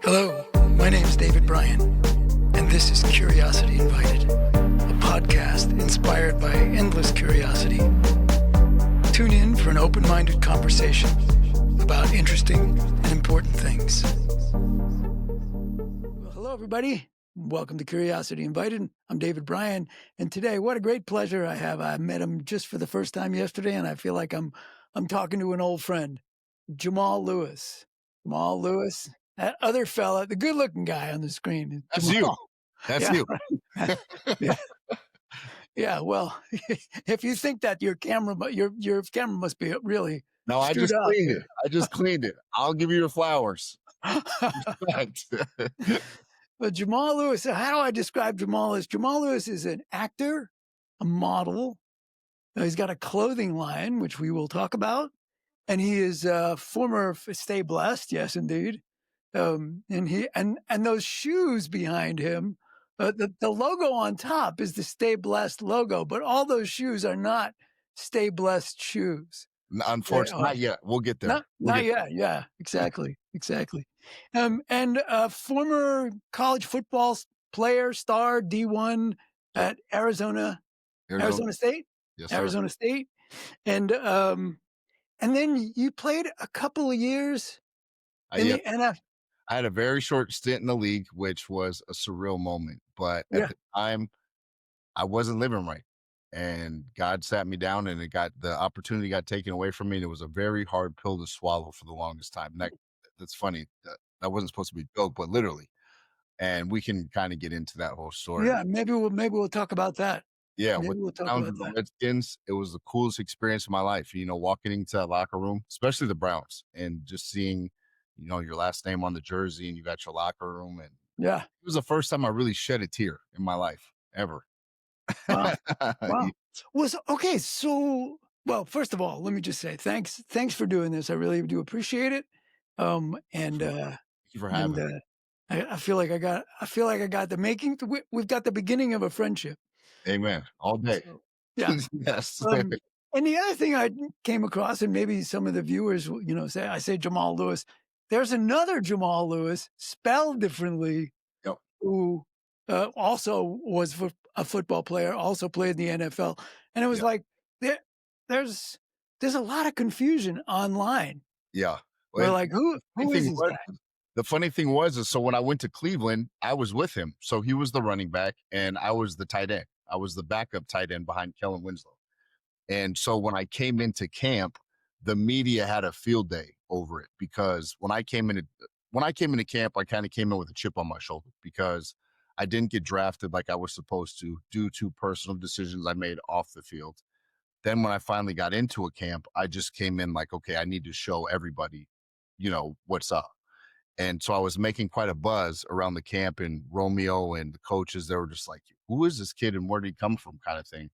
Hello, my name is David Bryan, and this is Curiosity Invited, a podcast inspired by endless curiosity. Tune in for an open-minded conversation about interesting and important things. Well, hello, everybody. Welcome to Curiosity Invited. I'm David Bryan, and today, what a great pleasure I have. I met him just for the first time yesterday, and I feel like I'm talking to an old friend, Jamaal Lewis. Jamaal Lewis, that other fella, the good-looking guy on the screen. That's Jamaal. you. That's you. Yeah. Yeah. Well, if you think that your camera must be really No, I screwed just up. cleaned it. I just cleaned it. I'll give you your flowers. Respect. But Jamaal Lewis, how do I describe Jamaal as? Jamaal Lewis is an actor, a model. He's got a clothing line, which we will talk about. And he is a former Stay Blessed, yes, indeed. And those shoes behind him, the logo on top is the Stay Blessed logo, but all those shoes are not Stay Blessed shoes. Unfortunately, not yet. We'll get there. Not yet. Yeah, exactly. And former college football player, star, D1 at Arizona State. Yes, sir. Arizona State. And then you played a couple of years in the NFL. I had a very short stint in the league, which was a surreal moment. But at the time, I wasn't living right. And God sat me down and the opportunity got taken away from me. And it was a very hard pill to swallow for the longest time. And that's funny. That wasn't supposed to be a joke, but literally. And we can kind of get into that whole story. Yeah, maybe we'll talk about that. Yeah, Maybe with we'll talk the about that. Redskins, it was the coolest experience of my life. Walking into that locker room, especially the Browns, and just seeing, your last name on the jersey, and you got your locker room, and Yeah. it was the first time I really shed a tear in my life ever. Wow. Okay. So, well, first of all, let me just say thanks for doing this. I really do appreciate it. Thank you for having me. I feel like I got the making. We've got the beginning of a friendship. Amen. All day. So, yeah. Yes. And the other thing I came across, and maybe some of the viewers, say Jamaal Lewis. There's another Jamaal Lewis, spelled differently, Yep. who also was a football player, also played in the NFL, and it was like there's a lot of confusion online. Yeah. We're like, who is this guy? The funny thing was so when I went to Cleveland, I was with him. So he was the running back and I was the tight end. I was the backup tight end behind Kellen Winslow. And so when I came into camp, the media had a field day over it because when I came into camp, I kind of came in with a chip on my shoulder because I didn't get drafted like I was supposed to due to personal decisions I made off the field. Then when I finally got into a camp, I just came in like, okay, I need to show everybody, what's up. And so I was making quite a buzz around the camp, and Romeo and the coaches, they were just like, who is this kid and where did he come from kind of thing.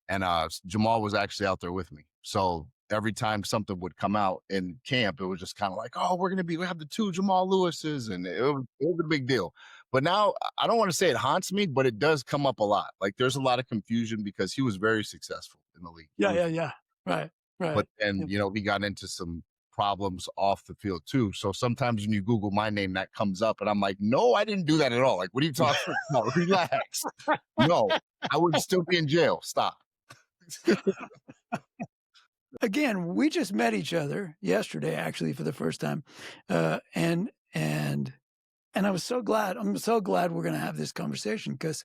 And Jamaal was actually out there with me. So every time something would come out in camp, it was just kind of like, oh, we have the two Jamaal Lewises. And it was a big deal. But now I don't want to say it haunts me, but it does come up a lot. Like there's a lot of confusion because he was very successful in the league. Yeah. Right. But then, we got into some problems off the field too. So sometimes when you Google my name, that comes up and I'm like, no, I didn't do that at all. Like, what are you talking about? Relax. No, I would still be in jail. Stop. Again, we just met each other yesterday, actually, for the first time. And I was so glad. I'm so glad we're going to have this conversation because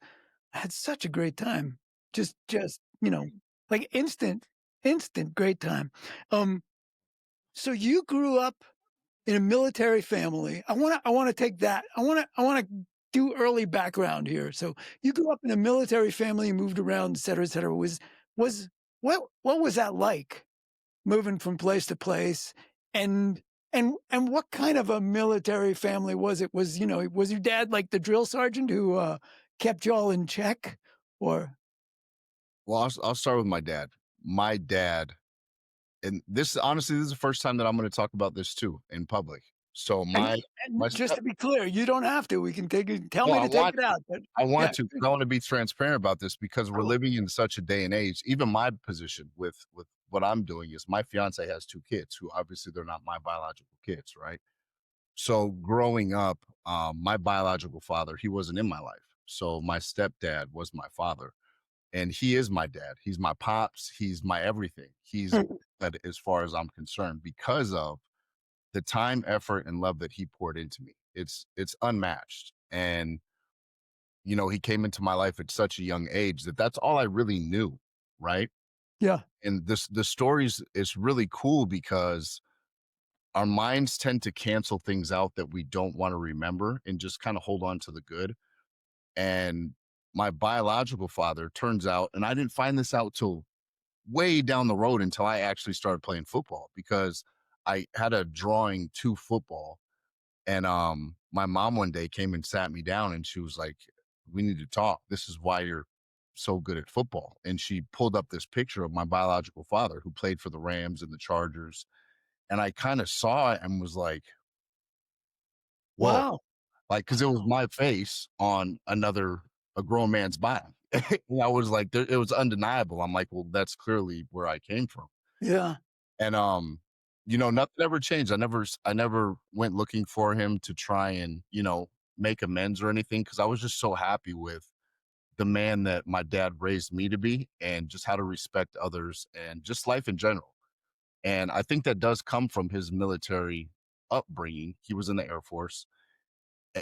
I had such a great time. Just, like instant great time. So you grew up in a military family. I want to take that. I want to do early background here. So you grew up in a military family, moved around, et cetera, et cetera. What was that like, moving from place to place? And what kind of a military family was it? Was your dad like the drill sergeant who kept y'all in check, or? Well, I'll start with my dad. My dad, and this is the first time that I'm going to talk about this too in public. So just to be clear, you don't have to. We can take it. Tell me to take it out. But I want to. I want to be transparent about this because we're living in such a day and age. Even my position with what I'm doing is my fiance has two kids who obviously they're not my biological kids, right? So growing up, my biological father, he wasn't in my life. So my stepdad was my father, and he is my dad. He's my pops. He's my everything. He's that as far as I'm concerned because of the time, effort, and love that he poured into me. It's unmatched. And he came into my life at such a young age that that's all I really knew, right? Yeah. And this the stories is really cool because our minds tend to cancel things out that we don't want to remember and just kind of hold on to the good. And my biological father turns out, and I didn't find this out till way down the road until I actually started playing football because I had a drawing to football. And my mom one day came and sat me down and she was like, "We need to talk. This is why you're so good at football." And she pulled up this picture of my biological father who played for the Rams and the Chargers. And I kind of saw it and was like, whoa, Wow. like, because it was my face on a grown man's body. And I was like, it was undeniable. I'm like, well, that's clearly where I came from. Yeah. And nothing ever changed. I never went looking for him to try and make amends or anything because I was just so happy with the man that my dad raised me to be and just how to respect others and just life in general. And I think that does come from his military upbringing. He was in the Air Force,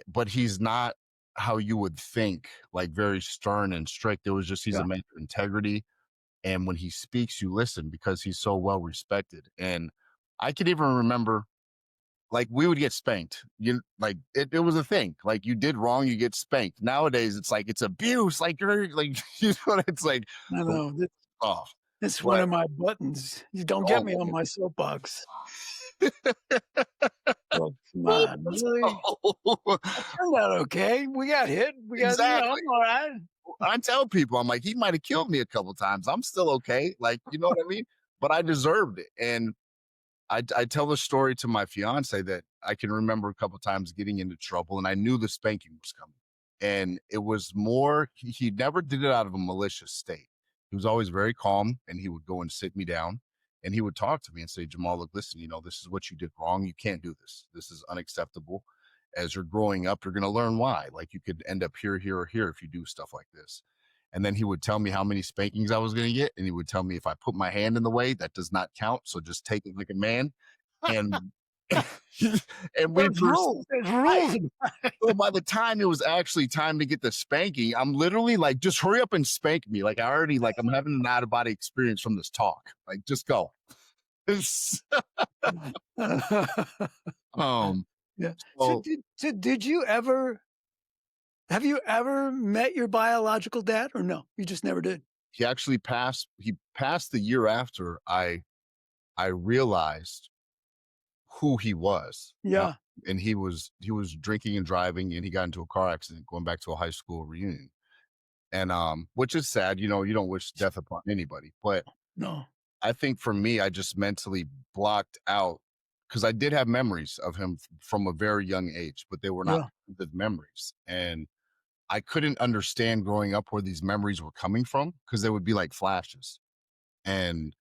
but he's not how you would think, like very stern and strict. It was just he's Yeah. a man of integrity. And when he speaks, you listen because he's so well respected. And I could even remember like we would get spanked. It was a thing. Like you did wrong, you get spanked. Nowadays it's like it's abuse. Like you're like it's like I know. oh It's one but of my buttons. You don't get oh me on man. my soapbox. Well, come on, really? I turned out okay. We got hit. Exactly. I'm all right. I tell people, I'm like, he might have killed me a couple times. I'm still okay. Like, you know what I mean? But I deserved it. And I tell the story to my fiance that I can remember a couple times getting into trouble and I knew the spanking was coming. And it was more, he never did it out of a malicious state. He was always very calm and he would go and sit me down and he would talk to me and say, Jamal, look, listen, this is what you did wrong. You can't do this. This is unacceptable. As you're growing up, you're going to learn why. Like you could end up here, here, or here if you do stuff like this. And then he would tell me how many spankings I was going to get. And he would tell me if I put my hand in the way, that does not count. So just take it like a man. And and we There's first rules. There's right. rules. So by the time it was actually time to get the spanking, I'm literally like, just hurry up and spank me. Like I already like I'm having an out of body experience from this talk. Like just go. It's- um Yeah. So so did you ever have you ever met your biological dad or no? You just never did? he passed the year after I realized who he was. Yeah. And he was drinking and driving and he got into a car accident going back to a high school reunion. And which is sad, you don't wish death upon anybody. But No. I think for me, I just mentally blocked out because I did have memories of him from a very young age, but they were not Yeah. good memories. And I couldn't understand growing up where these memories were coming from because they would be like flashes. And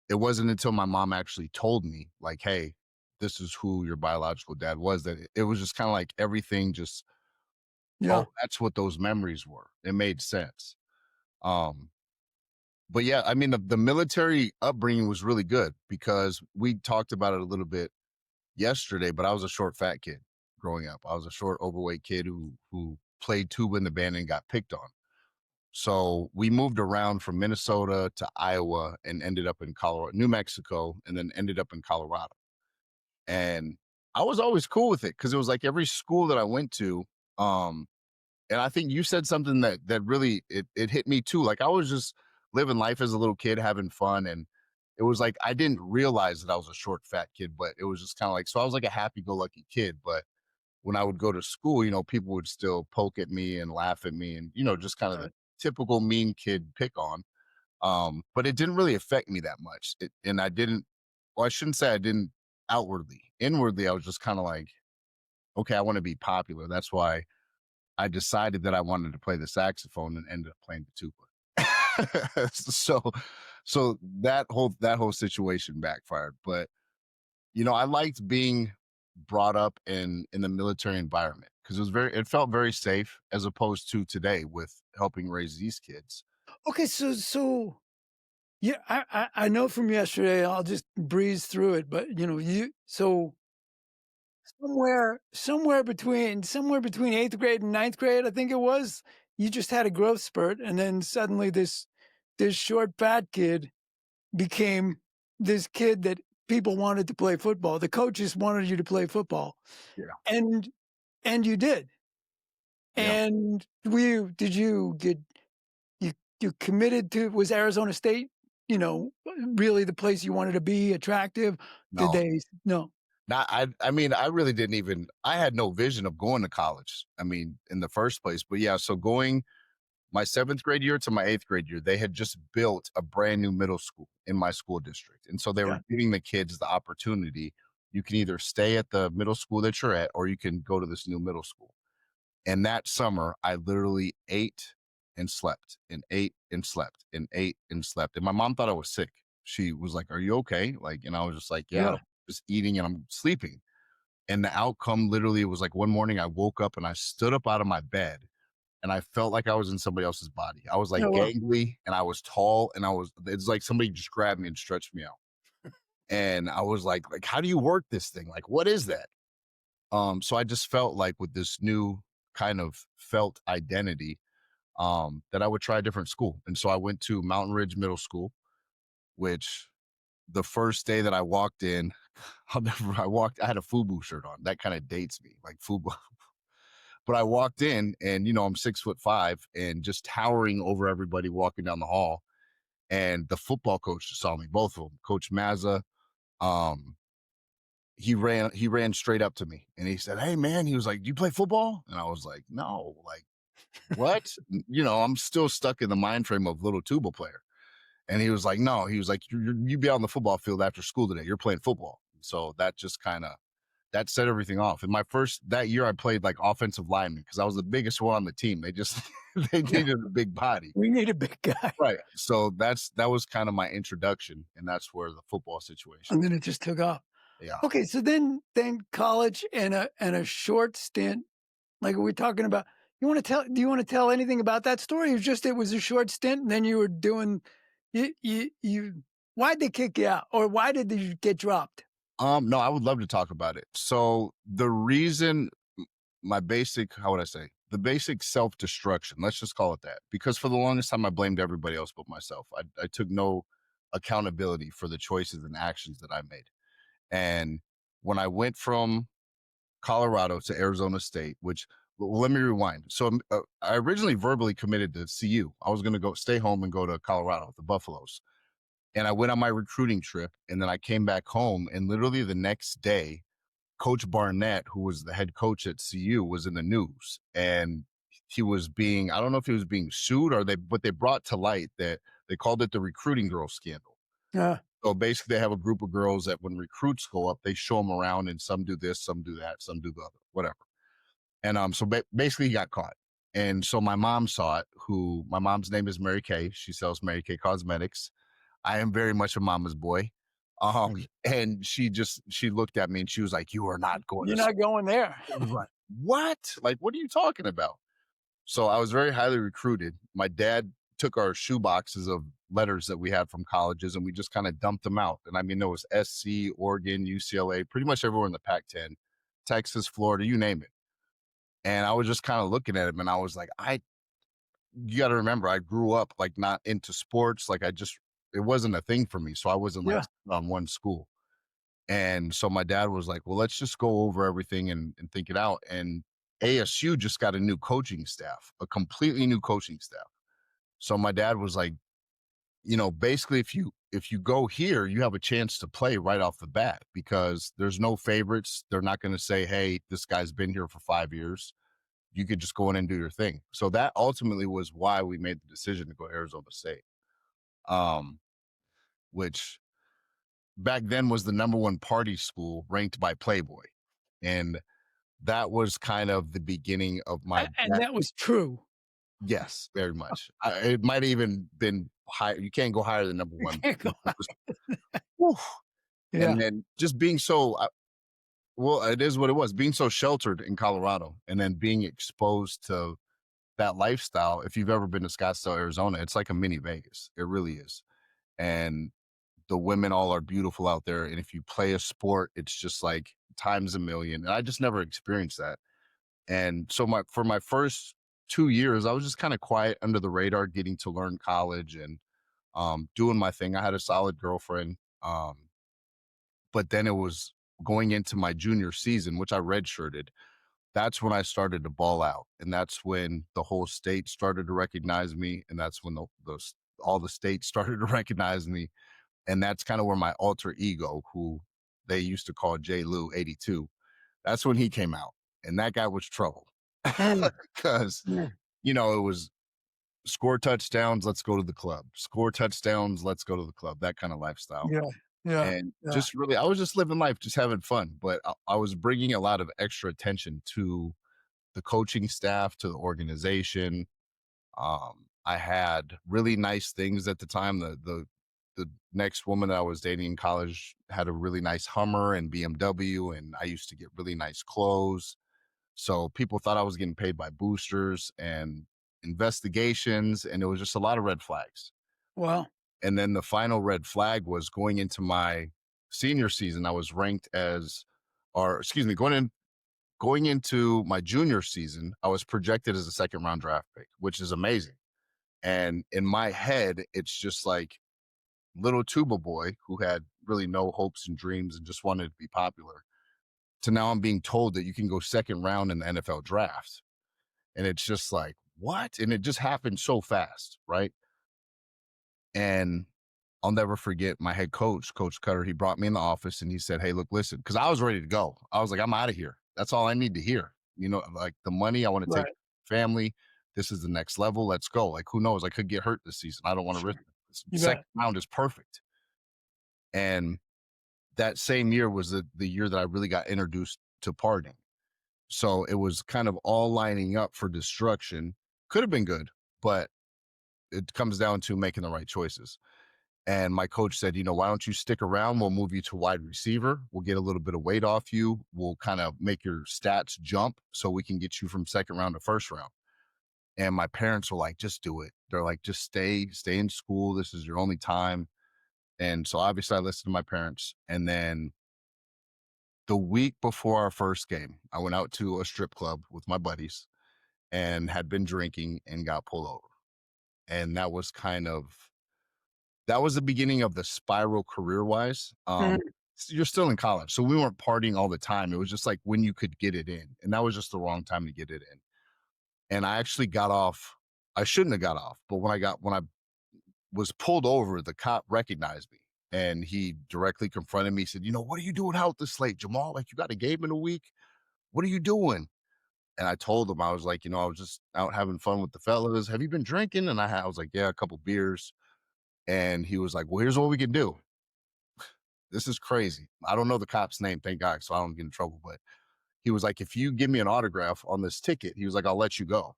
it wasn't until my mom actually told me, like, hey, this is who your biological dad was, that it was just kind of like everything just, oh, Yeah. that's what those memories were. It made sense. Um, but yeah, I mean, the military upbringing was really good because we talked about it a little bit yesterday, but I was a short, fat kid growing up. I was a short, overweight kid who played tuba in the band and got picked on. So we moved around from Minnesota to Iowa and ended up in Colorado, New Mexico, and then ended up in Colorado. And I was always cool with it because it was like every school that I went to, um, and I think you said something that really it hit me too. Like I was just living life as a little kid, having fun, and it was like I didn't realize that I was a short, fat kid, but it was just kind of like so I was like a happy-go-lucky kid. But when I would go to school, people would still poke at me and laugh at me, and just kind of the Right. typical mean kid pick on. But it didn't really affect me that much. And I didn't. Well, I shouldn't say I didn't outwardly. Inwardly, I was just kind of like, okay, I want to be popular. That's why I decided that I wanted to play the saxophone and ended up playing the tuba. so that whole situation backfired. But I liked being brought up in the military environment because it felt very safe as opposed to today with helping raise these kids. Okay, so yeah, I know from yesterday. I'll just breeze through it, but you so somewhere between 8th grade and ninth grade, I think it was, you just had a growth spurt, and then suddenly this short, fat kid became this kid that people wanted to play football. The coaches wanted you to play football, Yeah. and you did. Yeah. And did you get you you committed to was Arizona State, really the place you wanted to be, attractive? Did No. they no. Not I mean, I really didn't even I had no vision of going to college. I mean, in the first place. But yeah, so going my 7th grade year to my 8th grade year, they had just built a brand new middle school in my school district. And so they were Yeah. giving the kids the opportunity. You can either stay at the middle school that you're at, or you can go to this new middle school. And that summer, I literally ate and slept and ate and slept and ate and slept. And my mom thought I was sick. She was like, "Are you okay?" Like, and I was just like, "Yeah, I'm Yeah. just eating and I'm sleeping." And the outcome literally was like one morning I woke up and I stood up out of my bed and I felt like I was in somebody else's body. I was like Yeah, well, gangly and I was tall and it's like somebody just grabbed me and stretched me out. And I was like, how do you work this thing? Like, what is that? So I just felt like with this new kind of felt identity, that I would try a different school. And so I went to Mountain Ridge Middle School, which the first day that I walked in, I had a FUBU shirt on. That kind of dates me, like FUBU. But I walked in and, I'm 6'5" and just towering over everybody walking down the hall. And the football coach saw me, both of them. Coach Mazza, um, he ran straight up to me and he said, "Hey man," he was like, "Do you play football?" And I was like, "No, like what?" I'm still stuck in the mind frame of little tuba player. And he was like, "No," he was like, "You be out on the football field after school today. You're playing football." So that just kind of that set everything off. In my first that year, I played like offensive lineman because I was the biggest one on the team. They just they yeah, needed a big body, we need a big guy. right? So that was kind of my introduction, and that's where the football situation. And then it just took off. Yeah. Okay, so then college and a short stint, like we're talking about. Do you want to tell anything about that story? It was a short stint, and then you were doing you why'd they kick you out? Or why did you get dropped? No, I would love to talk about it. So the reason my basic, how would I say, the basic self destruction, let's just call it that, because for the longest time I blamed everybody else but myself. I took no accountability for the choices and actions that I made. And when I went from Colorado to Arizona State, which let me rewind. So I originally verbally committed to CU. I was going to go stay home and go to Colorado, the Buffaloes. And I went on my recruiting trip and then I came back home and literally the next day, Coach Barnett, who was the head coach at CU, was in the news and he was being, I don't know if he was being sued or but they brought to light that they called it the recruiting girl scandal. Uh, So basically, they have a group of girls that when recruits go up, they show them around, and some do this, some do that, some do the other, whatever. And so basically, he got caught. And so my mom saw it. Who my mom's name is Mary Kay. She sells Mary Kay Cosmetics. I am very much a mama's boy. And she looked at me and she was like, "You are not going to." you're not going there. I was like, "What? Like, what are you talking about?" So I was very highly recruited. My dad took our shoe boxes of letters that we had from colleges and we just kind of dumped them out. And I mean, there was SC, Oregon, UCLA, pretty much everywhere in the Pac 10, Texas, Florida, you name it. And I was just kind of looking at him and I was like, you got to remember, I grew up like not into sports. Like it wasn't a thing for me. So I wasn't like Yeah. on one school. And so my dad was like, well, let's just go over everything and think it out. And ASU just got a new coaching staff, a completely new coaching staff. So my dad was like, basically if you go here, you have a chance to play right off the bat because there's no favorites. They're not going to say, "Hey, this guy's been here for 5 years." You could just go in and do your thing. So that ultimately was why we made the decision to go to Arizona State. Um, which back then was the number one party school ranked by Playboy. And that was kind of the beginning of my And that was true. yes, very much. It might have even been high. You can't go higher than number You one. can't go It was whew. Yeah. And then just being so Well, it is what it was. Being so sheltered in Colorado and then being exposed to that lifestyle. If you've ever been to Scottsdale, Arizona, it's like a mini Vegas. It really is. And the women all are beautiful out there. And if you play a sport, it's just like times a million. And I just never experienced that. And so for my first 2 years, I was just kind of quiet under the radar, getting to learn college and doing my thing. I had a solid girlfriend. But then it was going into my junior season, which I redshirted. That's when I started to ball out. And that's when the whole state started to recognize me. And that's when all the states started to recognize me. And that's kind of where my alter ego, who they used to call J. Lou 82, that's when he came out. And that guy was trouble Mm, because, mm, it was score touchdowns, let's go to the club. Score touchdowns, let's go to the club. That kind of lifestyle. yeah, yeah, And yeah. just really, I was just living life, just having fun. But I was bringing a lot of extra attention to the coaching staff, to the organization. I had really nice things at the time. The next woman that I was dating in college had a really nice Hummer and BMW, and I used to get really nice clothes. So people thought I was getting paid by boosters and investigations, and it was just a lot of red flags. Well, And then the final red flag was going into my senior season. I was ranked as, or excuse me, going into my junior season, I was projected as a second round draft pick, which is amazing. And in my head, it's just like little tuba boy who had really no hopes and dreams and just wanted to be popular. To now I'm being told that you can go second round in the NFL draft. And it's just like, what? And it just happened so fast, right? And I'll never forget my head coach, Coach Cutter. He brought me in the office and he said, "Hey, look, listen," because I was ready to go. I was like, "I'm out of here. That's all I need to hear. Like the money, I want to take right. family. This is the next level. Let's go." Like, who knows? I could get hurt this season. I don't want to risk Sure. it. You Second bet. round is perfect. And that same year was the year that I really got introduced to partying. So it was kind of all lining up for destruction. Could have been good, but it comes down to making the right choices. And my coach said, "Why don't you stick around? We'll move you to wide receiver. We'll get a little bit of weight off you. We'll kind of make your stats jump so we can get you from second round to first round." And my parents were like, "Just do it." They're like, "Just stay in school. This is your only time." And so obviously I listened to my parents. And then the week before our first game, I went out to a strip club with my buddies and had been drinking and got pulled over. And that was the beginning of the spiral career wise. Mhm. You're still in college, so we weren't partying all the time. It was just like when you could get it in, and that was just the wrong time to get it in. And I actually got off. I shouldn't have got off, but when I was pulled over, the cop recognized me and he directly confronted me. He said, "What are you doing out this late, Jamaal? Like you got a game in a week. What are you doing?" And I told him, I was like, I was just out having fun with the fellas. "Have you been drinking?" And I was like, "Yeah, a couple beers." And he was like, "Well, here's what we can do. This is crazy. I don't know the cop's name, thank God, so I don't get in trouble." But he was like, "If you give me an autograph on this ticket," he was like, "I'll let you go."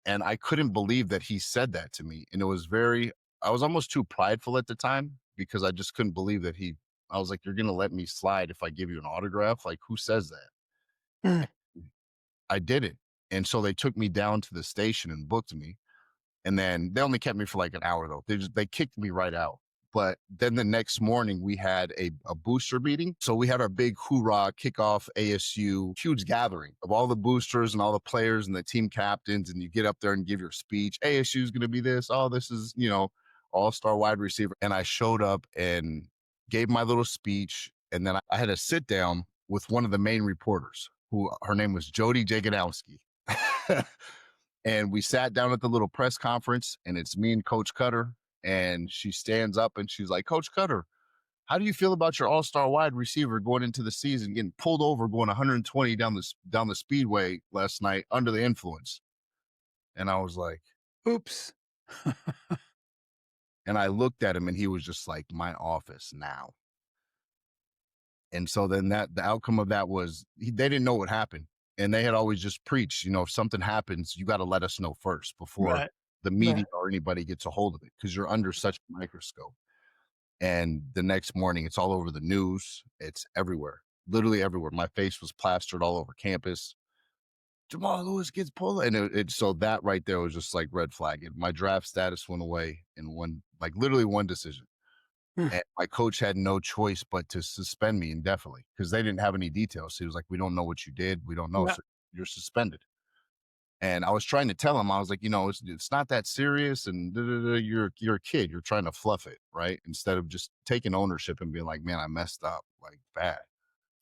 And I couldn't believe that he said that to me. And I was almost too prideful at the time because I just couldn't believe that I was like, "You're going to let me slide if I give you an autograph? Like, who says that?" Mm. I did it. And so they took me down to the station and booked me. And then they only kept me for like an hour though. They kicked me right out. But then the next morning we had a booster meeting. So we had our big hoorah kickoff ASU huge gathering of all the boosters and all the players and the team captains. And you get up there and give your speech. ASU is going to be this. Oh, this is, all-star wide receiver. And I showed up and gave my little speech. And then I had a sit down with one of the main reporters who her name was Jody Jaganowski. And we sat down at the little press conference and it's me and Coach Cutter. And she stands up and she's like, "Coach Cutter, how do you feel about your all-star wide receiver going into the season, getting pulled over, going 120 down the speedway last night under the influence?" And I was like, Oops. and I looked at him and he was just like, "My office now." And so then the outcome of that was they didn't know what happened. And they had always just preached, if something happens, you got to let us know first before Right, the right. media or anybody gets a hold of it because you're under such a microscope. And the next morning, it's all over the news. It's everywhere. literally everywhere. My face was plastered all over campus. Jamaal Lewis gets pulled, and so that right there was just like red flag. And my draft status went away in one, like literally one decision. And my coach had no choice but to suspend me indefinitely because they didn't have any details. He was like, "We don't know what you did. We don't know. Yeah. So you're suspended." And I was trying to tell him, I was like, it's not that serious, and you're a kid. You're trying to fluff it, right? Instead of just taking ownership and being like, "Man, I messed up, like bad."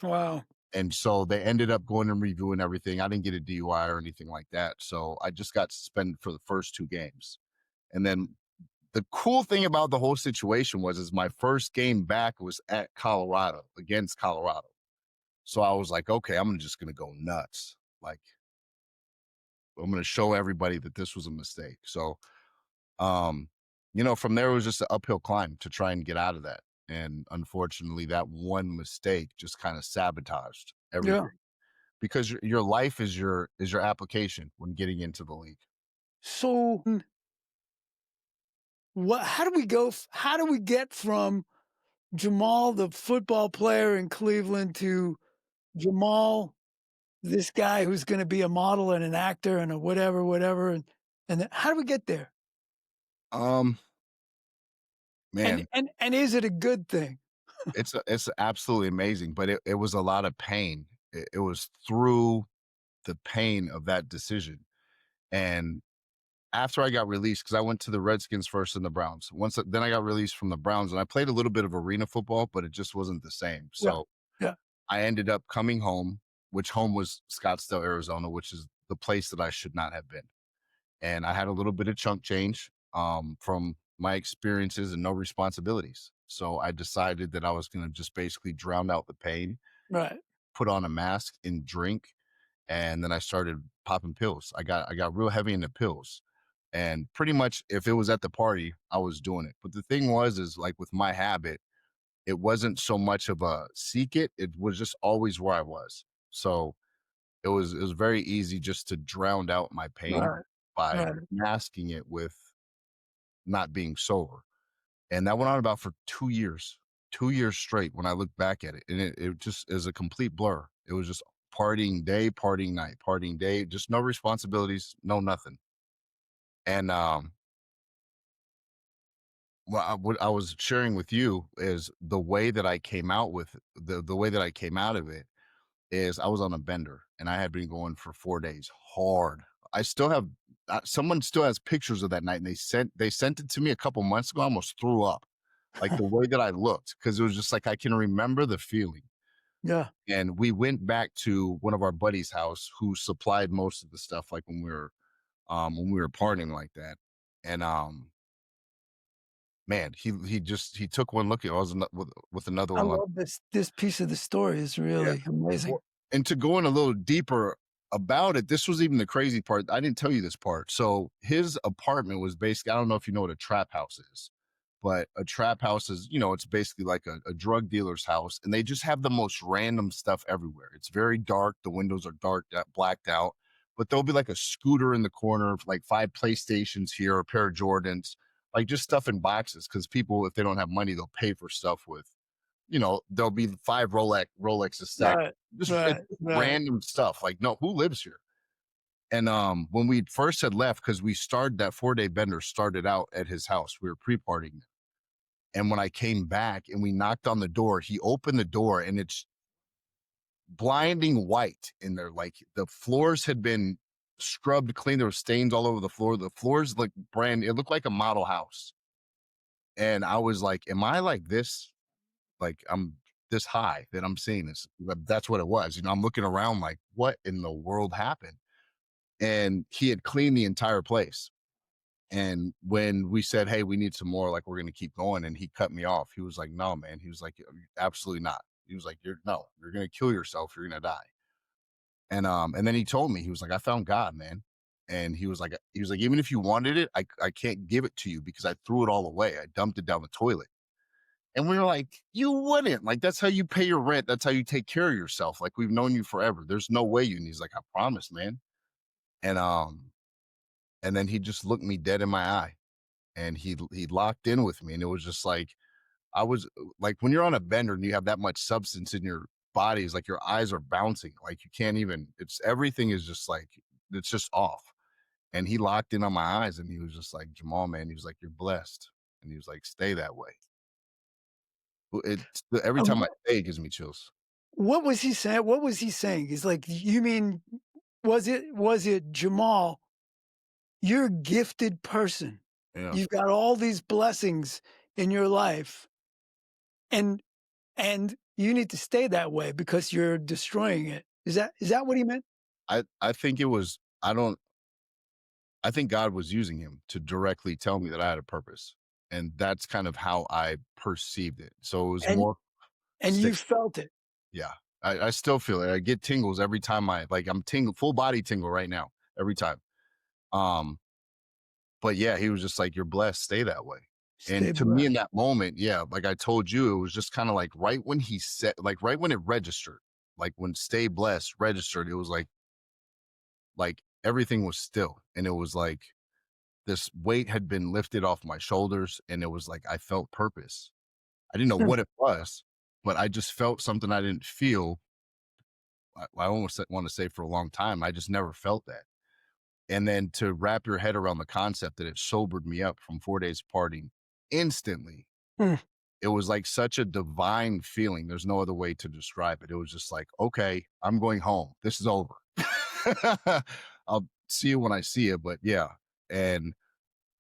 Wow. And so they ended up going and reviewing everything. I didn't get a DUI or anything like that. So I just got suspended for the first 2 games. And then the cool thing about the whole situation is my first game back was at Colorado against Colorado. So I was like, okay, I'm just gonna go nuts. Like I'm gonna show everybody that this was a mistake. So um, from there it was just an uphill climb to try and get out of that. And unfortunately, that one mistake just kind of sabotaged Yeah. everything because your life is your application when getting into the league. So what? How do we go? How do we get from Jamaal, the football player in Cleveland, to Jamaal, this guy who's going to be a model and an actor and a whatever, whatever, and then, how do we get there? Um, And man, and is it a good thing? it's absolutely amazing, but it was a lot of pain. It was through the pain of that decision. And after I got released, because I went to the Redskins first and the Browns. Then I got released from the Browns, and I played a little bit of arena football, but it just wasn't the same. Yeah, So yeah, I ended up coming home, which home was Scottsdale, Arizona, which is the place that I should not have been. And I had a little bit of chunk change from my experiences and no responsibilities. So I decided that I was going to just basically drown out the pain, right. put on a mask and drink. And then I started popping pills. I got real heavy into pills. And pretty much if it was at the party, I was doing it. But the thing is like with my habit, it wasn't so much of a seek it. It was just always where I was. So it was very easy just to drown out my pain Right, by right. masking it with not being sober. And that went on about for 2 years, 2 years straight when I look back at it. And it just is a complete blur. It was just partying day, partying night, partying day, just no responsibilities, no nothing. And what I was sharing with you is the way that I came out with the way that I came out of it is I was on a bender and I had been going for 4 days hard. I still have someone still has pictures of that night, and they sent it to me a couple months ago. I almost threw up, like the way that I looked, because it was just like I can remember the feeling. Yeah. And we went back to one of our buddies' house who supplied most of the stuff, like when we were partying like that. And man, he took one look at us with another I one like, love this piece of the story. It's yeah. really amazing. Well, and to go in a little deeper about it, this was even the crazy part. I didn't tell you this part. So his apartment was basically, I don't know if you know what a trap house is, but a trap house is, it's basically like a drug dealer's house, and they just have the most random stuff everywhere. It's very dark. The windows are dark, blacked out, but there'll be like a scooter in the corner, like 5 PlayStations here, a pair of Jordans, like just stuff in boxes. Cause people, if they don't have money, they'll pay for stuff with, there'll be 5 Rolexes stacked. Right, It's right, just right. random stuff. Like, no, who lives here? And when we first had left, because we started that 4-day bender, started out at his house. We were pre-partying. And when I came back and we knocked on the door, he opened the door and it's blinding white in there. Like the floors had been scrubbed clean. There were stains all over the floor. The floors looked it looked like a model house. And I was like, am I like this? Like I'm this high that I'm seeing this. But that's what it was. I'm looking around like, what in the world happened? And he had cleaned the entire place. And when we said, hey, we need some more, like we're going to keep going, and he cut me off. He was like, no, man. He was like, absolutely not. He was like, you're going to kill yourself. You're going to die. And then he told me, he was like, I found God, man. And he was like, even if you wanted it, I can't give it to you because I threw it all away. I dumped it down the toilet. And we were like, you wouldn't. Like, that's how you pay your rent. That's how you take care of yourself. Like, we've known you forever. There's no way you. And he's like, I promise, man. And and then he just looked me dead in my eye, and he locked in with me. And it was just like I was like when you're on a bender and you have that much substance in body is like your eyes are bouncing. Like you can't even, it's everything is just like, it's just off. And he locked in on my eyes and he was just like, Jamal, man, he was like, you're blessed. And he was like, stay that way. It's every And time I say it gives me chills. what was he saying? What was he saying? He's like, you mean, was it Jamal? You're a gifted person. Yeah. You've got all these blessings in your life, and and you need to stay that way because you're destroying it. Is that what he meant? I think it was, I think God was using him to directly tell me that I had a purpose. And that's kind of how I perceived it. So it was And more and stay, you felt it. yeah. I still feel it. I get tingles every time I'm tingle, full body tingle right now, every time. Um, but yeah, he was just like, you're blessed, stay that way. Stay And to me in blessed. that moment, yeah, like I told you, it was just kind of like right when he said, like right when it registered, like when stay blessed registered, it was like everything was still. And it was like this weight had been lifted off my shoulders and it was like I felt purpose. I didn't know Hmm. what it was, but I just felt something I didn't feel. I almost want to say for a long time. I just never felt that. And then to wrap your head around the concept that it sobered me up from 4 days partying instantly. Hmm. It was like such a divine feeling. There's no other way to describe it. It was just like, okay, I'm going home. This is over. I'll see you when I see you. But yeah. And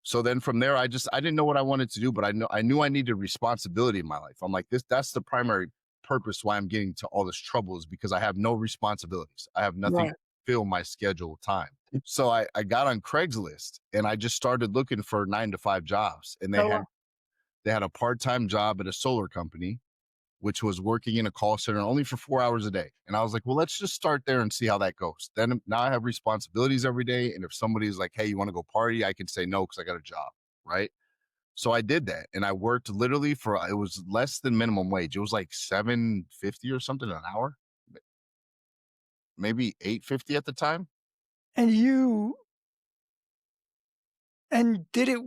so then from there, I didn't know what I wanted to do, but I knew I needed responsibility in my life. I'm like, that's the primary purpose why I'm getting to all this trouble is because I have no responsibilities. I have nothing to Right. fill my schedule time. So I got on Craigslist and I just started looking for 9 to 5 jobs. And Oh, wow. they had a part-time job at a solar company, which was working in a call center only for 4 hours a day. And I was like, well, let's just start there and see how that goes. Then now I have responsibilities every day. And if somebody's like, hey, you want to go party? I can say no because I got a job. Right. So I did that. And I worked literally for it was less than minimum wage. It was like 750 or something an hour, maybe 850 at the time. And you and did it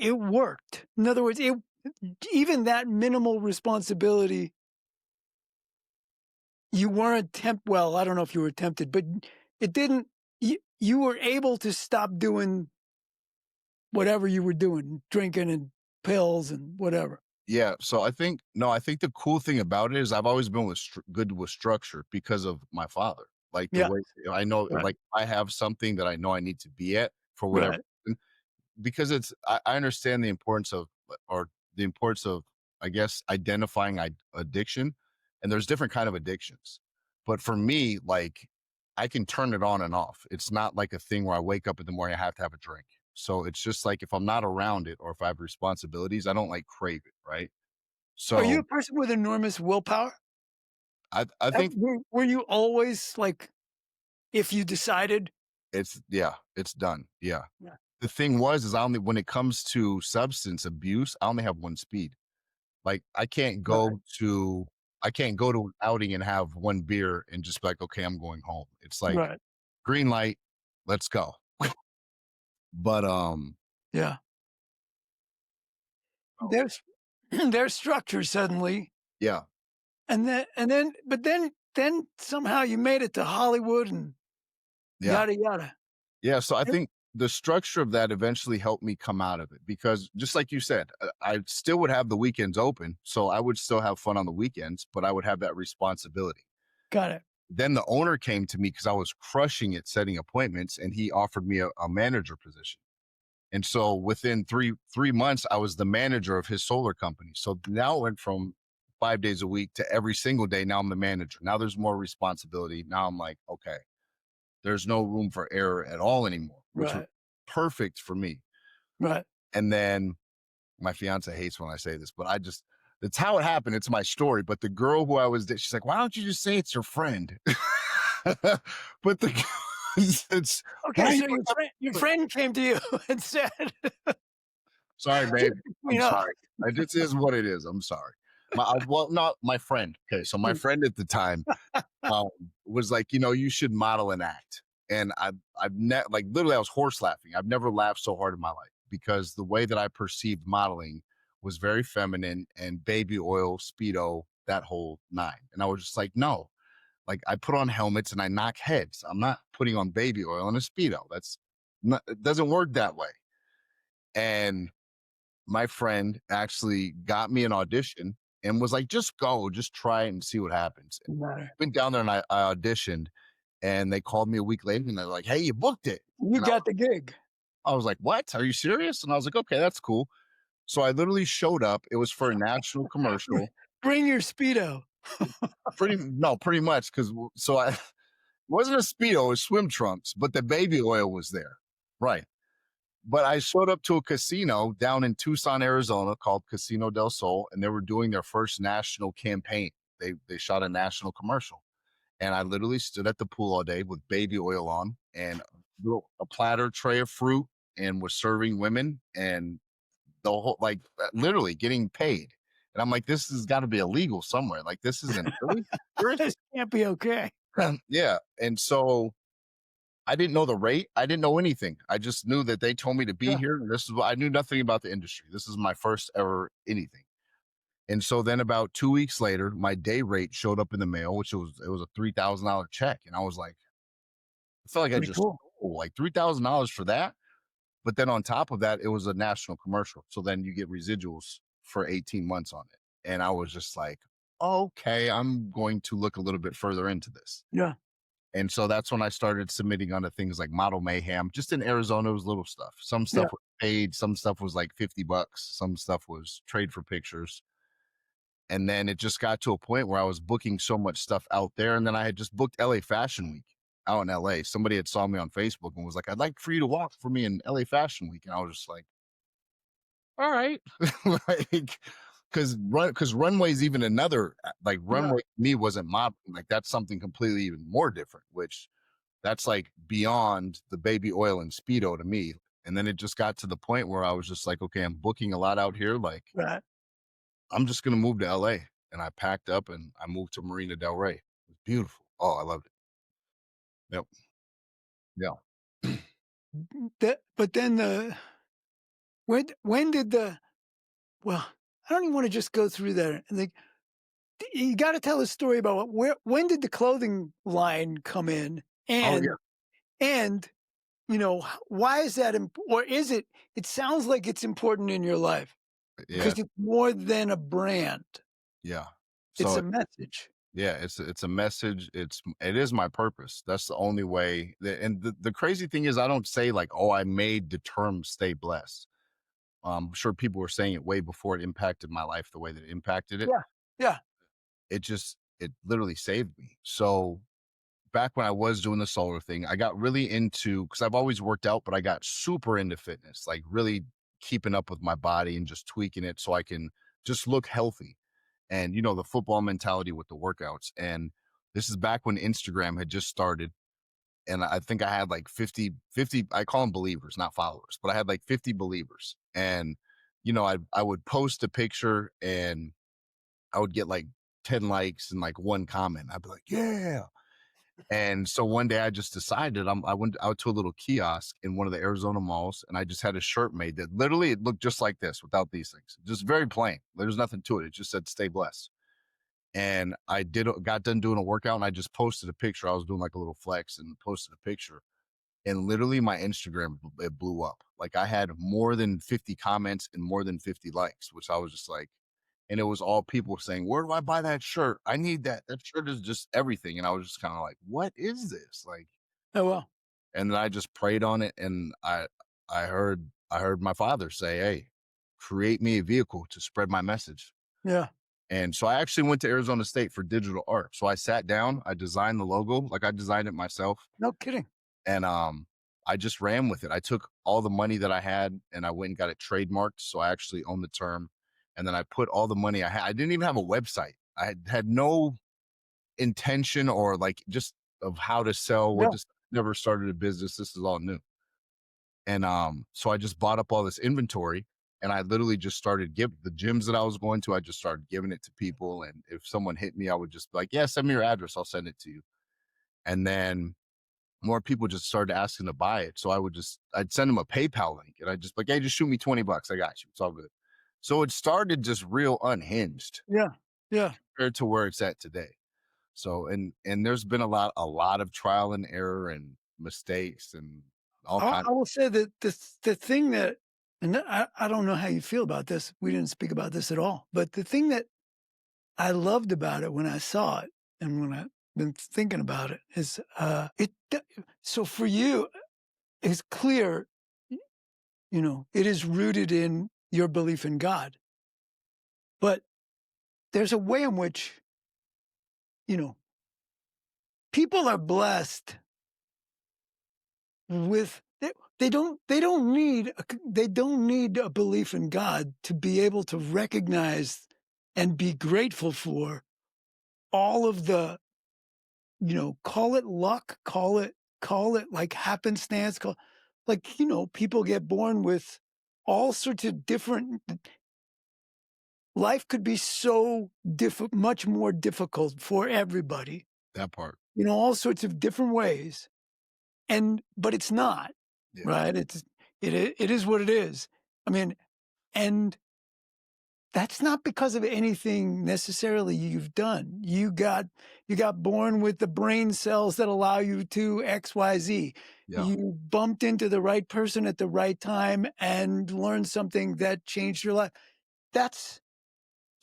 it worked. In other words, it even that minimal responsibility, you weren't well, I don't know if you were tempted, but it didn't you were able to stop doing whatever you were doing, drinking and pills and whatever. Yeah, so I think no, I think the cool thing about it is I've always been good with structure because of my father. Like the Yeah. way I know, Right. like I have something that I know I need to be at for whatever Right. reason, because I understand the importance of or the importance of I guess identifying addiction, and there's different kind of addictions. But for me, like I can turn it on and off. It's not like a thing where I wake up in the morning I have to have a drink. So it's just like if I'm not around it or if I have responsibilities, I don't like crave it, right? Are you a So person with enormous willpower? I think Were you always like, if you decided? it's yeah, it's done. Yeah. Yeah. The thing was is I only when it comes to substance abuse, I only have one speed. Like Right. I can't go to an outing and have one beer and just be like, okay, I'm going home. It's like Right. green light, let's go. But Yeah. oh, There's there's structure suddenly, yeah, but then somehow you made it to Hollywood and yeah. yada yada. Yeah, so I Yep. think the structure of that eventually helped me come out of it because just like you said, I still would have the weekends open, so I would still have fun on the weekends, but I would have that responsibility. Got it. Then the owner came to me because I was crushing it setting appointments, and he offered me a manager position. And so within three months, I was the manager of his solar company. So now it went from 5 days a week to every single day. Now I'm the manager. Now there's more responsibility. Now I'm like, okay, there's no room for error at all anymore, which was Right. perfect for me. Right. And then my fiance hates when I say this, but that's how it happened. It's my story. But the girl who I was, she's like, why don't you just say it's your friend? But it's Okay, why you so bring your up- friend came to you and said, sorry, babe. just I'm between us. sorry. It just is what it is. I'm sorry. Well, not my friend. Okay, so my friend at the time um, was like, you should model and act. And like literally, I was horse laughing. I've never laughed so hard in my life because the way that I perceived modeling was very feminine and baby oil, speedo, that whole nine. And I was just like, no, like I put on helmets and I knock heads. I'm not putting on baby oil and a Speedo. That's not, it doesn't work that way. And my friend actually got me an audition and was like, just go, just try it and see what happens. No matter. Went down there and I auditioned and they called me a week later and they're like, hey, you booked it. You And got the gig. I was like, what? Are you serious? And I was like, okay, that's cool. So I literally showed up. It was for a national commercial. Bring your Speedo. Pretty much. So I, it wasn't a Speedo, it was swim trunks, but the baby oil was there. Right. But I showed up to a casino down in Tucson, Arizona called Casino del Sol, and they were doing their first national campaign. They shot a national commercial. And I literally stood at the pool all day with baby oil on and a platter tray of fruit and was serving women and the whole like literally getting paid. And I'm like, this has got to be illegal somewhere. Like this isn't really This seriously. can't be okay. Yeah. And so I didn't know the rate. I didn't know anything. I just knew that they told me to be Yeah. here. This is what I knew nothing about the industry. This is my first ever anything. And so then about 2 weeks later, my day rate showed up in the mail, which it was a $3,000 check. And I was like, I felt like I Pretty just cool. stole like $3,000 for that. But then on top of that, it was a national commercial. So then you get residuals for 18 months on it. And I was just like, okay, I'm going to look a little bit further into this. Yeah. And so that's when I started submitting onto things like Model Mayhem. Just in Arizona, it was little stuff. Some Yeah. stuff was paid, some stuff was like $50, some stuff was trade for pictures. And then it just got to a point where I was booking so much stuff out there. And then I had just booked LA Fashion Week out in LA. Somebody had saw me on Facebook and was like, I'd like for you to walk for me in LA Fashion Week. And I was just like, all right. Like, because runway's even another like Yeah. runway to me wasn't modeling. Like that's something completely even more different, which that's like beyond the baby oil and Speedo to me. And then it just got to the point where I was just like, okay, I'm booking a lot out here. Like, Right. I'm just gonna move to LA. And I packed up and I moved to Marina Del Rey. It was beautiful. Oh, I loved it. Yep. Yeah. But then when did the well, I don't even want to just go through there. And you got to tell a story about when did the clothing line come in, Oh yeah. and why is that or is it? It sounds like it's important in your life Yeah. because it's more than a brand; Yeah. it's So a message. yeah, it's a message. It is my purpose. That's the only way. And the crazy thing is, I don't say like, "Oh, I made the term stay blessed." I'm sure people were saying it way before it impacted my life the way that it impacted it. Yeah, yeah, It literally saved me. So back when I was doing the solar thing, I got really into because I've always worked out, but I got super into fitness, like really keeping up with my body and just tweaking it so I can just look healthy. And the football mentality with the workouts. And this is back when Instagram had just started. And I think I had like 50, I call them believers, not followers, but I had like 50 believers. And, I would post a picture and I would get like 10 likes and like one comment. I'd be like, yeah. And so one day I just decided I went out to a little kiosk in one of the Arizona malls and I just had a shirt made that literally it looked just like this without these things. Just very plain. There's nothing to it. It just said stay blessed. And I got done doing a workout and I just posted a picture. I was doing like a little flex and posted a picture. And literally my Instagram it blew up. Like I had more than 50 comments and more than 50 likes, which I was just like, and it was all people saying, "Where do I buy that shirt? I need that. That shirt is just everything." And I was just kind of like, "What is this?" Like, oh well, and then I just prayed on it, and I heard my father say, "Hey, create me a vehicle to spread my message." yeah, And so I actually went to Arizona State for digital art. So I sat down, I designed the logo, like I designed it myself, no kidding. and I just ran with it. I took all the money that I had and I went and got it trademarked. So I actually own the term. And then I put all the money I had. I didn't even have a website. I had no intention or like just of how to sell. What Yeah, just never started a business. This is all new. And so I just bought up all this inventory and I literally just started giving the gyms that I was going to, I just started giving it to people. And if someone hit me, I would just be like, yeah, send me your address. I'll send it to you. And then more people just started asking to buy it. So I'd send them a PayPal link and I'd just like, hey, just shoot me $20. I got you. It's all good. So it started just real unhinged. yeah, Yeah. compared to where it's at today. So, and there's been a lot of trial and error and mistakes and all kinds. I will say that the thing that, and I don't know how you feel about this. We didn't speak about this at all. But the thing that I loved about it when I saw it and when I've been thinking about it is so for you, it's clear, it is rooted in your belief in God. But there's a way in which, you know, people are blessed with they don't need a belief in God to be able to recognize and be grateful for all of the, call it luck, call it like happenstance, like, people get born with all sorts of different life could be so much more difficult for everybody, That part. all sorts of different ways. But it's not, Yeah. right? It is what it is. I mean, and that's not because of anything necessarily you've done. You got born with the brain cells that allow you to XYZ. Yeah. You bumped into the right person at the right time and learned something that changed your life. That's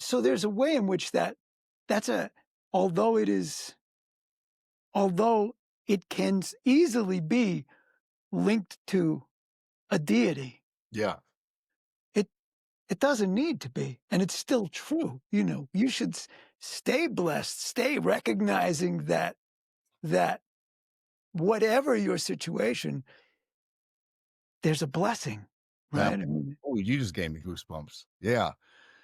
so there's a way in which that's a although it is although it can easily be linked to a deity. Yeah. It it doesn't need to be, and it's still true. You should stay blessed, stay recognizing that whatever your situation, there's a blessing, That right? I mean, Oh, you just gave me goosebumps. Yeah.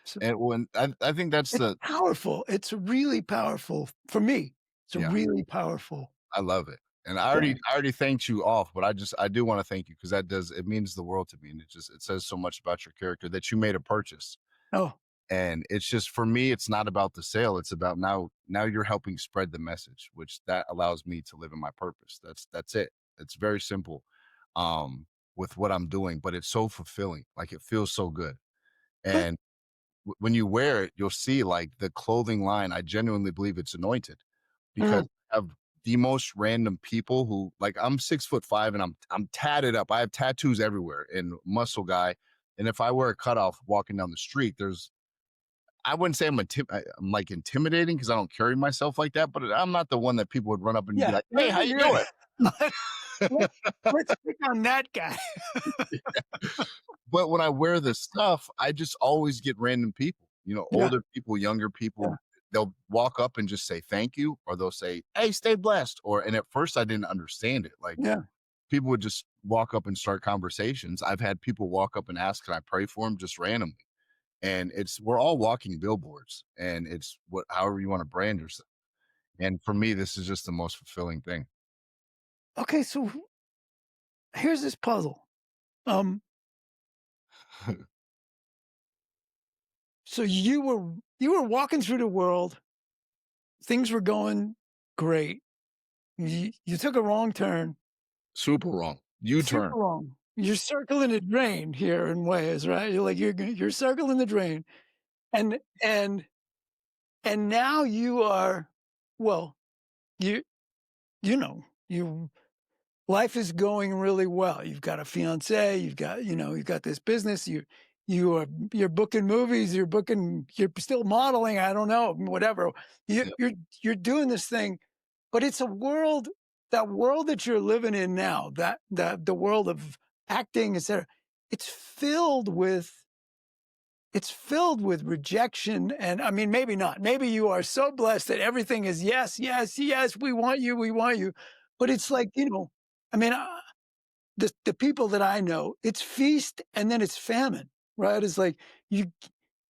so And when I think that's it's the powerful. It's really powerful for me. It's a yeah, really powerful. I love it. And I Yeah. already I already thanked you off, but I do want to thank you because it means the world to me. And it says so much about your character that you made a purchase. Oh, And it's just for me, it's not about the sale. It's about now you're helping spread the message, which that allows me to live in my purpose. That's it. It's very simple with what I'm doing, but it's so fulfilling. Like it feels so good. good. And when you wear it, you'll see like the clothing line. I genuinely believe it's anointed because Mhm. of the most random people who like I'm 6'5" and I'm tatted up. I have tattoos everywhere and muscle guy. And if I wear a cutoff walking down the street, I wouldn't say I'm like intimidating because I don't carry myself like that, but I'm not the one that people would run up and be Yeah. like, "Hey, how you doing?" Let- let's pick on that guy. But when I wear this stuff, I just always get random people, Yeah. older people, younger Yeah. people. They'll walk up and just say thank you, or they'll say, "Hey, stay blessed." And at first I didn't understand it. Like Yeah. people would just walk up and start conversations. I've had people walk up and ask, "Can I pray for them?" just randomly. And we're all walking billboards, and it's however you want to brand yourself. And for me, this is just the most fulfilling thing. Okay. So here's this puzzle. Um, so you were walking through the world, things were going great. You took a wrong turn, Super wrong. U-turn. super wrong. You're circling the drain here in ways, right? You're circling the drain, and and and now you are, well, you you life is going really well. You've got a fiance, you've got this business, you're booking movies, you're still modeling, I don't know, whatever. You Yeah, you're doing this thing, but it's that world that you're living in now, the world of acting, etc. It's filled with it's filled with rejection. And I mean, maybe not. Maybe you are so blessed that everything is yes, yes, yes, we want you, we want you. But it's like, I mean, the people that I know, it's feast and then it's famine, right? You,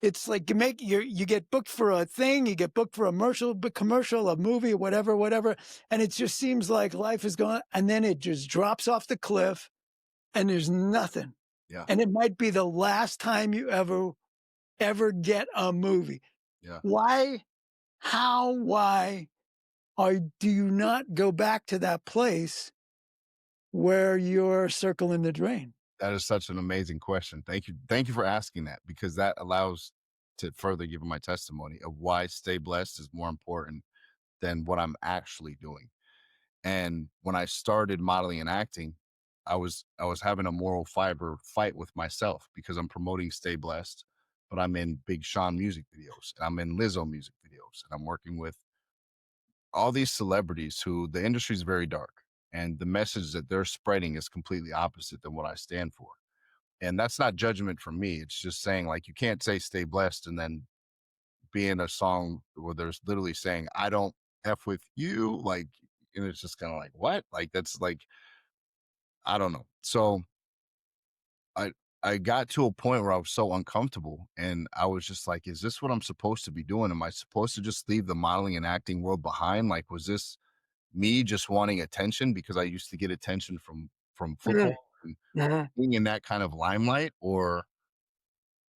it's like you get booked for a thing, you get booked for a commercial, a movie, whatever, whatever, and it just seems like life is going, and then it just drops off the cliff, and there's nothing, yeah, and it might be the last time you ever get a movie. yeah. Why? How? Why? Do you not go back to that place where you're circling the drain? That is such an amazing question. Thank you. Thank you for asking that because that allows to further give my testimony of why stay blessed is more important than what I'm actually doing. And when I started modeling and acting, I was having a moral fiber fight with myself because I'm promoting Stay Blessed, but I'm in Big Sean music videos, and I'm in Lizzo music videos, and I'm working with all these celebrities who the industry is very dark, and the message that they're spreading is completely opposite than what I stand for. And that's not judgment from me. It's just saying like you can't say stay blessed and then be in a song where there's literally saying, I don't F with you. Like, and it's just kind of like, what? Like, that's like, I don't know. So I, I got to a point where I was so uncomfortable and I was just like, is this what I'm supposed to be doing? Am I supposed to just leave the modeling and acting world behind? Like, was this me just wanting attention because I used to get attention from Mm, football and mhm. being in that kind of limelight? Or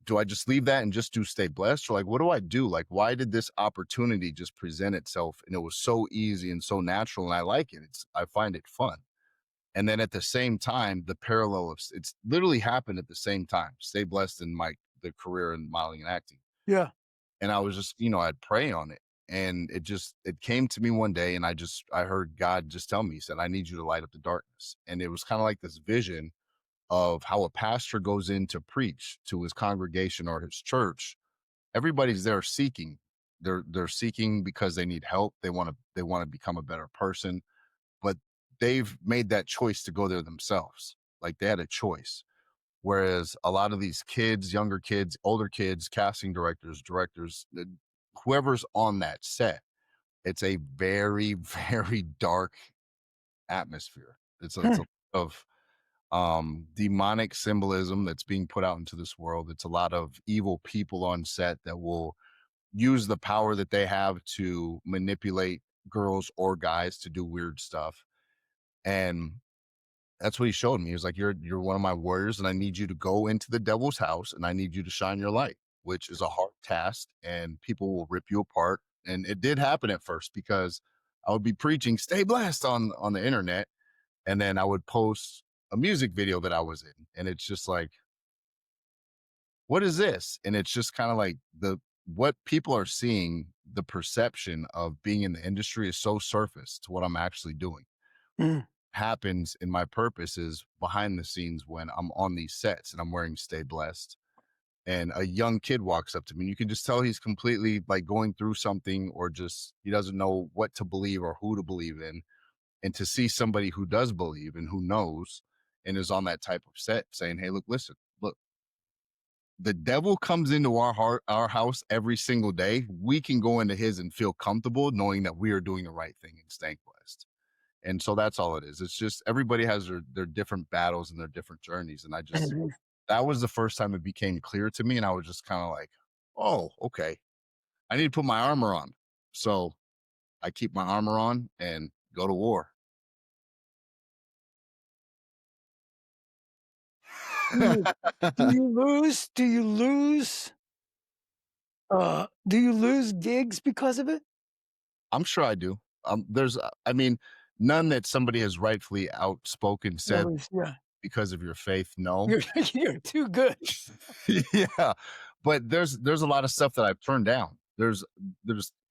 do I just leave that and just do stay blessed? Or like, what do I do? Like, why did this opportunity just present itself? And it was so easy and so natural. And I like it. I find it fun. And then at the same time, the parallel of it's literally happened at the same time. Stay blessed in the career in modeling and acting. Yeah. And I was just, I'd pray on it. And it came to me one day and I heard God just tell me, he said, I need you to light up the darkness. And it was kind of like this vision of how a pastor goes in to preach to his congregation or his church. Everybody's there seeking. They're seeking because they need help. They want to become a better person, but they've made that choice to go there themselves. Like they had a choice. Whereas a lot of these kids, younger kids, older kids, casting directors, whoever's on that set, it's a very, very dark atmosphere. It's Hmm. a lot of demonic symbolism that's being put out into this world. It's a lot of evil people on set that will use the power that they have to manipulate girls or guys to do weird stuff. And that's what he showed me. He was like, you're one of my warriors, and I need you to go into the devil's house and I need you to shine your light, which is a hard task, and people will rip you apart. And it did happen at first because I would be preaching stay blessed on the internet, and then I would post a music video that I was in. And it's just like, what is this? And it's just kind of like what people are seeing, the perception of being in the industry is so surface to what I'm actually doing. Mm. Happens in my purpose is behind the scenes when I'm on these sets and I'm wearing Stay Blessed. And a young kid walks up to me and you can just tell he's completely like going through something or just he doesn't know what to believe or who to believe in. And to see somebody who does believe and who knows and is on that type of set saying, hey, look, listen, look, the devil comes into our heart, our house every single day. We can go into his and feel comfortable knowing that we are doing the right thing and staying blessed. And so that's all it is. It's just everybody has their different battles and their different journeys. And Mhm. that was the first time it became clear to me. And I was just kind of like, oh, okay. I need to put my armor on. So I keep my armor on and go to war. Do you lose gigs because of it? I'm sure I do. I mean, none that somebody has rightfully outspoken At said least, yeah. because of your faith. No. You're you're too good. Yeah. But there's a lot of stuff that I've turned down.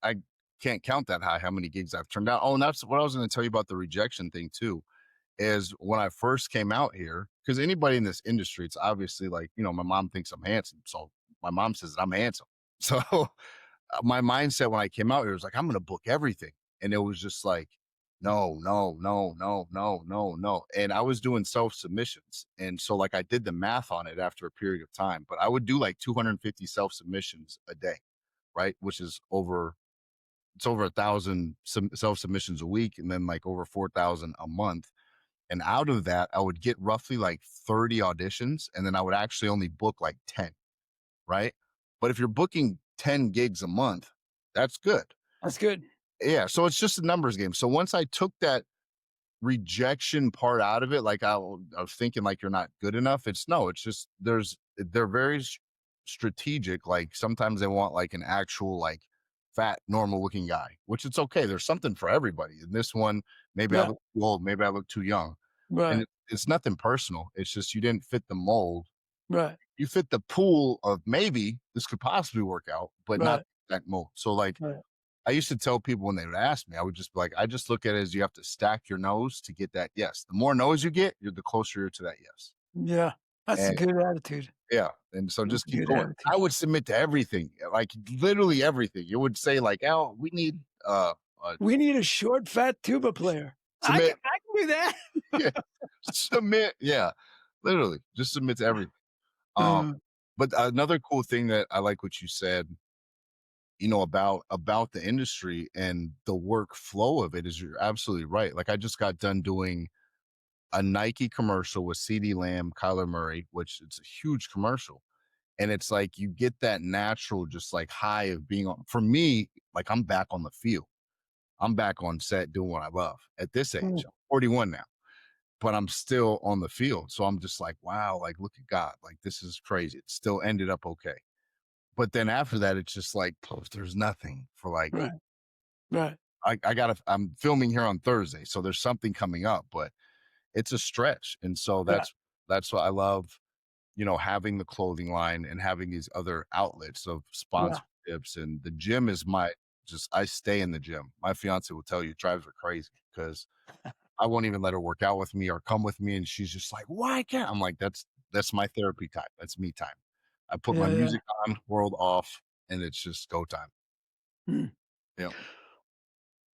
I can't count that high how many gigs I've turned down. Oh, and that's what I was going to tell you about the rejection thing too. Is when I first came out here, because anybody in this industry, it's obviously like, my mom thinks I'm handsome. So my mom says that I'm handsome. So my mindset when I came out here was like, I'm going to book everything. And it was just like, no, no, no, no, no, no, no. And I was doing self submissions. And so, like, I did the math on it after a period of time, but I would do like 250 self submissions a day, right? Which is it's over 1,000 self submissions a week and then like over 4,000 a month. And out of that, I would get roughly like 30 auditions. And then I would actually only book like 10, right? But if you're booking 10 gigs a month, that's good. That's good. Yeah. So it's just a numbers game. So once I took that rejection part out of it, like I was thinking like you're not good enough. It's no, it's just they're very strategic. Like sometimes they want like an actual like fat, normal looking guy, which it's okay. There's something for everybody. In this one, maybe I Yeah, look too old, maybe I look too young. And right, it's nothing personal. It's just you didn't fit the mold. right. you fit the pool of maybe this could possibly work out, but not Right, that mold. So like right. I used to tell people when they would ask me, I would just be like, I just look at it as you have to stack your no's to get that yes. The more no's you get, you're the closer you're to that yes. Yeah. That's a And good attitude. yeah, and so That's just a keep good going. attitude. I would submit to everything, like literally everything. It would say like, "Oh, we need We need a short, fat tuba player. submit, I can do that. yeah, submit, yeah, literally just submit to everything." Um, Uh, but another cool thing that I like what you said, about the industry and the workflow of it is you're absolutely right. Like I just got done doing a Nike commercial with CD Lamb, Kyler Murray, which it's a huge commercial. And it's like you get that natural, just like high of being on. For me, like I'm back on the field. I'm back on set doing what I love at this age. mm, I'm 41 now, but I'm still on the field. So I'm just like, wow, like look at God. Like this is crazy. It still ended up okay. But then after that, it's just like, there's nothing for like, right, right. I'm filming here on Thursday. So there's something coming up, but it's a stretch. And so Yeah, that's what I love, having the clothing line and having these other outlets of yeah, sponsorships. And the gym is I stay in the gym. My fiance will tell you it drives her crazy because I won't even let her work out with me or come with me. And she's just like, why can't I'm like, that's my therapy time. That's me time. I put my yeah, yeah. music on, world off, and it's just go time. Mm. Yeah.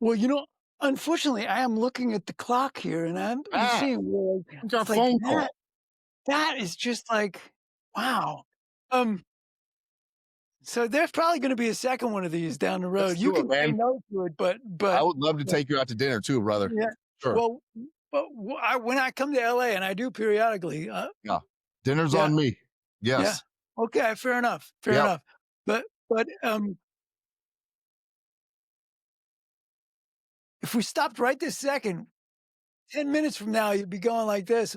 Well, unfortunately, I am looking at the clock here, and I'm Ah, seeing where we got a it's like phone that call. that is just like, wow. Um, so there's probably gonna be a second one of these down the Let's road. You do it, can say man. no to it, I but would love to but take you out to dinner too, brother. yeah. Sure. Well, but when I come to LA, and I do periodically, Yeah. Dinner's yeah, on me. yeah. Yes. Okay, fair enough, fair Yep. enough. But, if we stopped right this second, 10 minutes from now, you'd be going like this.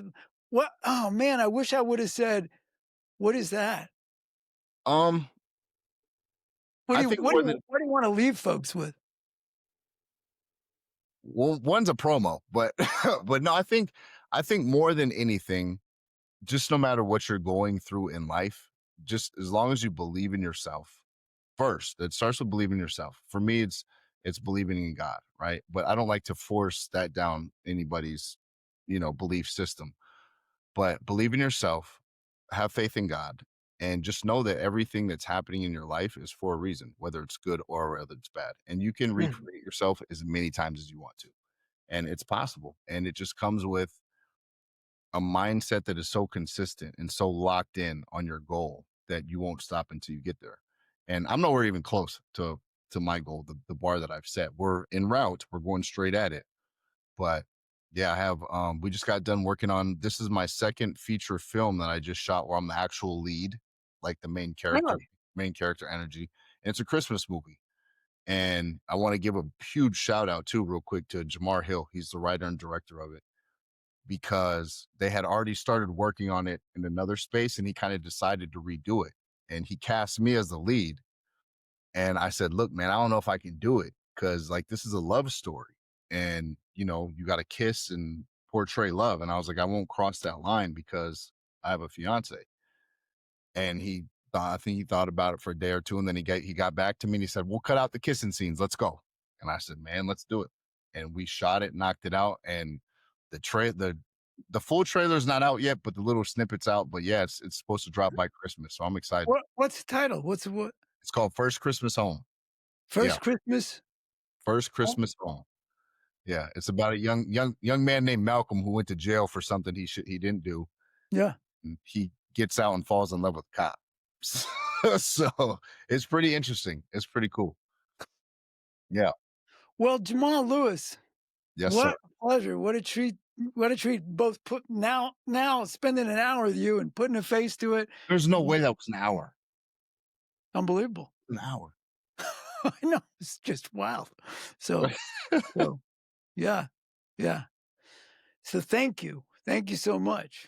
What? Oh, man, I wish I would have said, "What is that?" Um, I think more than What do you wanna leave folks with? well, one's a promo, but but no, I think more than anything, just no matter what you're going through in life, just as long as you believe in yourself first, it starts with believing in yourself. For me, it's believing in God, right? But I don't like to force that down anybody's, belief system. But believe in yourself, have faith in God, and just know that everything that's happening in your life is for a reason, whether it's good or whether it's bad. And you can Mhm. recreate yourself as many times as you want to. And it's possible. And it just comes with a mindset that is so consistent and so locked in on your goal that you won't stop until you get there. And I'm nowhere even close to my goal, the bar that I've set. We're en route, we're going straight at it. But yeah, I have we just got done working on this is my second feature film that I just shot where I'm the actual lead, like the Really? main character energy. And it's a Christmas movie. And I want to give a huge shout out too, real quick, to Jamar Hill. He's the writer and director of it because they had already started working on it in another space and he kind of decided to redo it. And he cast me as the lead. And I said, look, man, I don't know if I can do it because like this is a love story. And you got to kiss and portray love. And I was like, I won't cross that line because I have a fiance. And I think he thought about it for a day or two. And then he got back to me and he said, we'll cut out the kissing scenes. Let's go. And I said, man, let's do it. And we shot it, knocked it out. And the full trailer is not out yet, but the little snippets out. But yeah, it's supposed to drop by Christmas. So I'm excited. What's the title? What? It's called First Christmas Home. Yeah. First Christmas? First Oh, Christmas Home. Yeah. It's about a young man named Malcolm who went to jail for something he didn't do. yeah. And he gets out and falls in love with a cop. So it's pretty interesting. It's pretty cool. Yeah. Well, Jamal Lewis, Yes, sir. what a pleasure. What a treat both put now spending an hour with you and putting a face to it. There's no way that was an hour. Unbelievable. An hour. I know, it's just wild. So so, yeah, yeah. So thank you. Thank you so much.